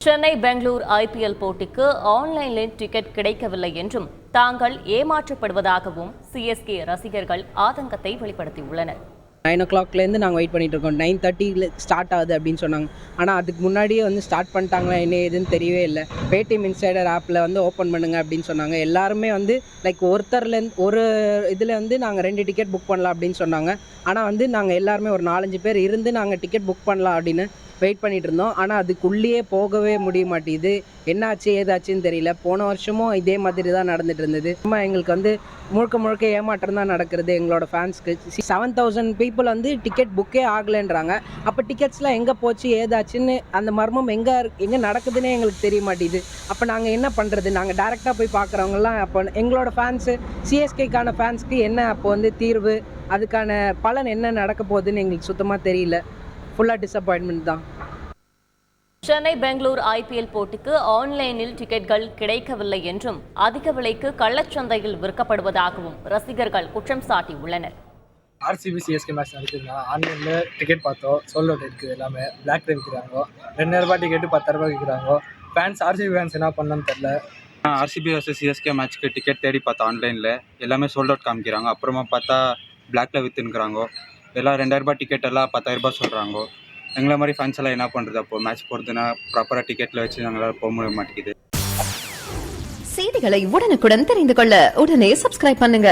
Chennai Bangalore IPL போட்டிக்கு ஆன்லைனில் ticket கிடைக்கவில்லை என்றும் தாங்கள் ஏமாற்றப்படுவதாகவும் சிஎஸ்கே ரசிகர்கள் ஆதங்கத்தை வெளிப்படுத்தியுள்ளனர். 9 o'clockலேருந்து நாங்கள் வெயிட் பண்ணிட்டு இருக்கோம். 9:30 ஸ்டார்ட் ஆகுது அப்படின்னு சொன்னாங்க. ஆனால் அதுக்கு முன்னாடியே ஸ்டார்ட் பண்ணிட்டாங்களா என்ன ஏதுன்னு தெரியவே இல்லை. பேடிஎம் இன்சைடர் ஆப்பில் ஓப்பன் பண்ணுங்க அப்படின்னு சொன்னாங்க. எல்லாருமே லைக் ஒரு இதில் நாங்கள் 2 டிக்கெட் புக் பண்ணலாம் அப்படின்னு சொன்னாங்க. ஆனால் நாங்கள் எல்லாருமே ஒரு 4-5 பேர் இருந்து நாங்கள் டிக்கெட் புக் பண்ணலாம் அப்படின்னு வெயிட் பண்ணிட்டு இருந்தோம். ஆனால் அதுக்குள்ளேயே போகவே முடிய மாட்டேங்குது. என்னாச்சு ஏதாச்சுன்னு தெரியல. போன வருஷமும் இதே மாதிரி தான் நடந்துட்டு இருந்தது. எங்களுக்கு முழுக்க முழுக்க ஏமாற்றம் தான் நடக்கிறது எங்களோட ஃபேன்ஸ்க்கு. 7,000 பீப்புள் டிக்கெட் புக்கே ஆகலைன்றாங்க. அப்போ டிக்கெட்ஸ்லாம் எங்கே போச்சு ஏதாச்சுன்னு அந்த மர்மம் எங்கே நடக்குதுன்னே எங்களுக்கு தெரிய மாட்டேங்குது. அப்போ நாங்கள் என்ன பண்ணுறது? நாங்கள் டேரெக்டாக போய் பார்க்குறவங்கலாம் அப்போ எங்களோட ஃபேன்ஸு சிஎஸ்கேக்கான ஃபேன்ஸ்க்கு என்ன அப்போ தீர்வு, அதுக்கான பலன் என்ன நடக்க போகுதுன்னு எங்களுக்கு சுத்தமாக தெரியல. ஃபுல்லாக டிசப்பாயின்மெண்ட் தான். சென்னை பெங்களூர் ஐபிஎல் போட்டிக்கு ஆன்லைனில் டிக்கெட்கள் கிடைக்கவில்லை என்றும் அதிக விலைக்கு கள்ளச்சந்தையில் விற்கப்படுவதாகவும் ரசிகர்கள் குற்றம் சாட்டியுள்ளனர். ஆர்சிபி சிஎஸ்கே மேட்ச் நடக்குதுன்னா ஆன்லைனில் டிக்கெட் பார்த்தோம். சோல்ட் அவுட் இருக்குது. எல்லாமே பிளாக் விற்கிறாங்க. 2,000 டிக்கெட்டு 10,000 விற்கிறாங்க. ஃபேன்ஸ் ஆர்சிபி ஃபேன்ஸ் என்ன பண்ணணும்னு தெரில. ஆர்சிபி வர்சஸ் சிஎஸ்கே மேட்ச்க்கு டிக்கெட் தேடி பார்த்தோம். ஆன்லைனில் எல்லாமே சோல்ட் அவுட் காமிக்கிறாங்க. அப்புறமா பார்த்தா பிளாக்ல விற்றுன்னுக்குறாங்க. எல்லாம் 2,000 டிக்கெட் எல்லாம் 10,000 சொல்கிறாங்க. எங்களை மாதிரி ஃபேன்ஸ் எல்லாம் என்ன பண்ணுறது? அப்போ மேட்ச் போகிறதுனா ப்ராப்பராக டிக்கெட்டில் வச்சு நாங்களால் போக முடிய மாட்டேங்குது. செய்திகளை உடனுக்குடன் தெரிந்து கொள்ள உடனே சப்ஸ்கிரைப் பண்ணுங்க.